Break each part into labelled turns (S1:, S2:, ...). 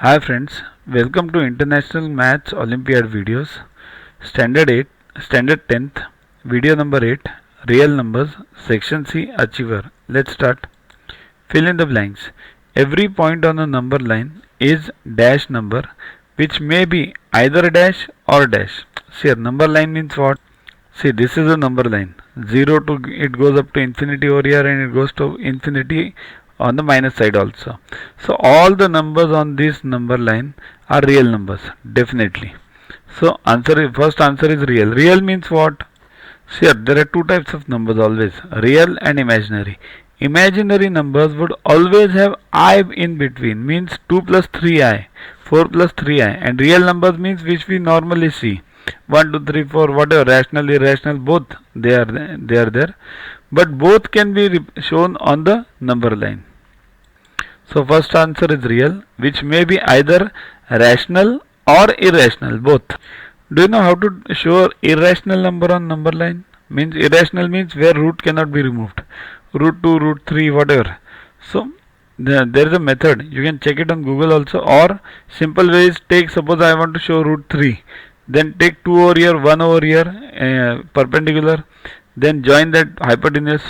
S1: Hi friends, welcome to International Maths Olympiad videos. Standard 8, Standard 10th, video number 8, Real Numbers, Section C, Achiever. Let's start. Fill in the blanks. Every point on the number line is dash number, which may be either dash or dash. See, number line means what? See, this is a number line. 0 to it goes up to infinity over here and it goes to infinity on the minus side also. So all the numbers on this number line are real numbers, definitely. So first answer is real. Real means what? Sure, there are two types of numbers always, real and imaginary. Imaginary numbers would always have I in between, means 2 plus 3i, 4 plus 3i, and real numbers means which we normally see. 1, 2, 3, 4, whatever, rational, irrational, both they are there. But both can be shown on the number line. So first answer is real, which may be either rational or irrational, both. Do you know how to show irrational number on number line? Means irrational means where root cannot be removed. Root 2, root 3, whatever. So there is a method. You can check it on Google also. Or simple way is take, suppose I want to show root 3. Then take 2 over here, 1 over here, perpendicular. Then join that hypotenuse,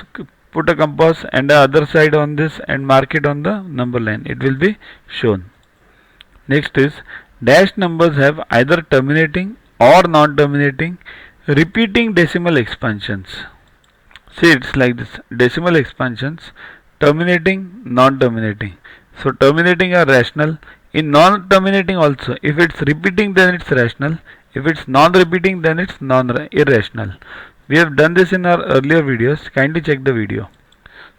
S1: put a compass and the other side on this and mark it on the number line. It will be shown. Next is dash numbers have either terminating or non-terminating repeating decimal expansions. See, it's like this, decimal expansions, terminating, non-terminating. So terminating are rational. In non-terminating also, if it's repeating then it's rational. If it's non-repeating then it's irrational. We have done this in our earlier videos. Kindly check the video.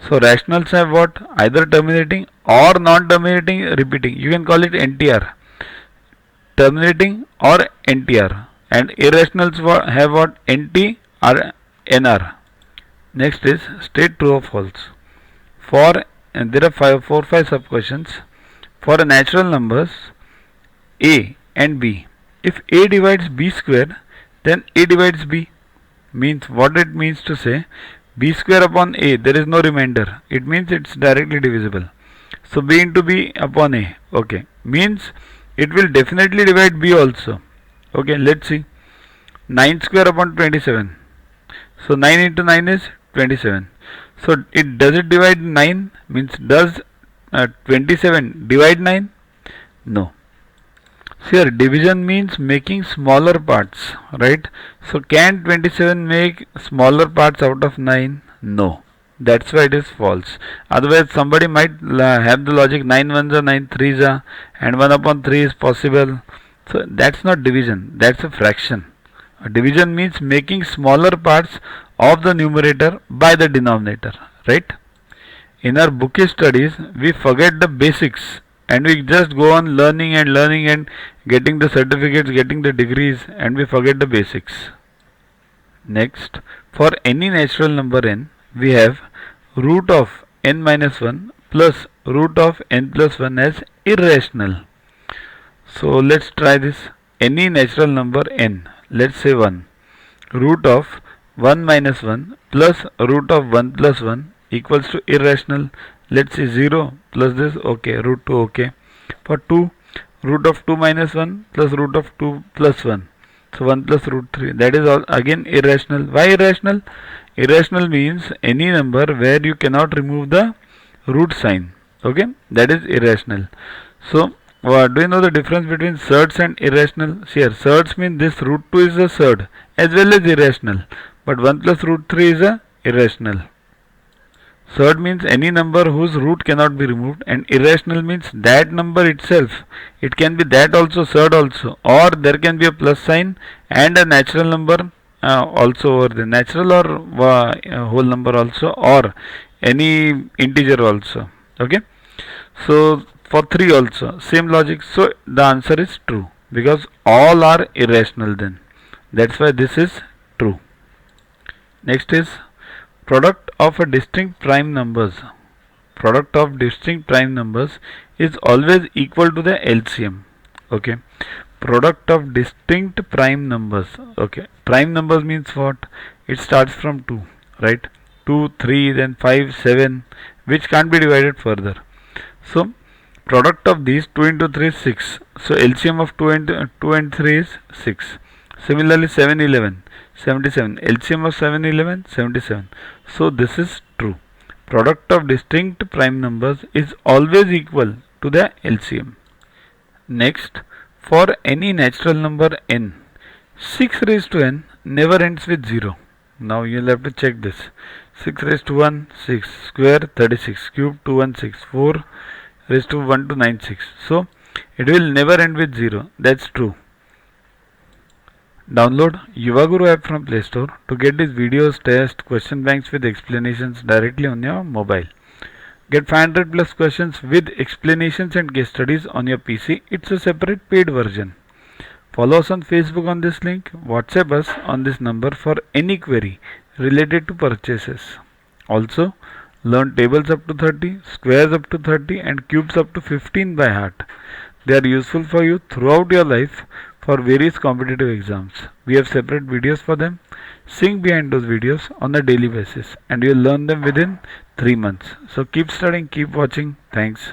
S1: So rationals have what? Either terminating or non-terminating repeating. You can call it NTR. Terminating or NTR. And irrationals have what? NT or NR. Next is state true or false. And there are 4 or 5 sub questions. For a natural numbers A and B, if A divides B square, then A divides B. Means what it means to say, B square upon A, there is no remainder. It means it's directly divisible. So B into B upon A. Okay. Means it will definitely divide B also. Okay, let's see. 9 square upon 27. So 9 into 9 is 27. So does it divide 9? Means does 27 divide 9? No. Here division means making smaller parts, right? So can 27 make smaller parts out of 9? No. That's why it is false. Otherwise somebody might have the logic 9 ones are 9 threes are and 1 upon 3 is possible. So that's not division, that's a fraction. A division means making smaller parts of the numerator by the denominator, right? In our bookish studies we forget the basics and we just go on learning and getting the certificates, getting the degrees, and we forget the basics. Next, for any natural number n, we have root of n minus 1 plus root of n plus 1 as irrational. So let's try this. Any natural number n, let's say 1, root of 1 minus 1 plus root of 1 plus 1 equals to irrational. Let's say 0 plus this, okay, root 2, okay. For 2, root of 2 minus 1 plus root of 2 plus 1. So 1 plus root 3. That is all again irrational. Why irrational? Irrational means any number where you cannot remove the root sign. Okay, that is irrational. So do you know the difference between surds and irrational? See here, surds mean this root 2 is a surd as well as irrational. But 1 plus root 3 is a irrational. Surd means any number whose root cannot be removed, and irrational means that number itself. It can be that also, surd also, or there can be a plus sign and a natural number also over the natural or whole number also, or any integer also. Okay. So for 3 also same logic. So the answer is true because all are irrational then. That's why this is true. Next is product of a distinct prime numbers. Product of distinct prime numbers is always equal to the LCM. Okay. Product of distinct prime numbers. Okay. Prime numbers means what? It starts from 2, right? 2, 3, then 5, 7, which can't be divided further. So Product of these 2 into 3 is 6. So LCM of 2 and 3 is 6. Similarly 7, 11, 77. LCM of 7, 11, 77. So this is true. Product of distinct prime numbers is always equal to the LCM. Next, for any natural number n, 6 raised to n never ends with 0. Now you will have to check this. 6 raised to 1, 6, square 36, cube 216, 4 raised to 1 to 96. So it will never end with 0. That's true. Download Yuvaguru app from Play Store to get these videos, tests, question banks with explanations directly on your mobile. Get 500 plus questions with explanations and case studies on your PC. It's a separate paid version. Follow us on Facebook on this link. WhatsApp us on this number for any query related to purchases. Also, learn tables up to 30, squares up to 30 and cubes up to 15 by heart. They are useful for you throughout your life for various competitive exams. We have separate videos for them. Sing behind those videos on a daily basis and you will learn them within 3 months. So keep studying, keep watching. Thanks.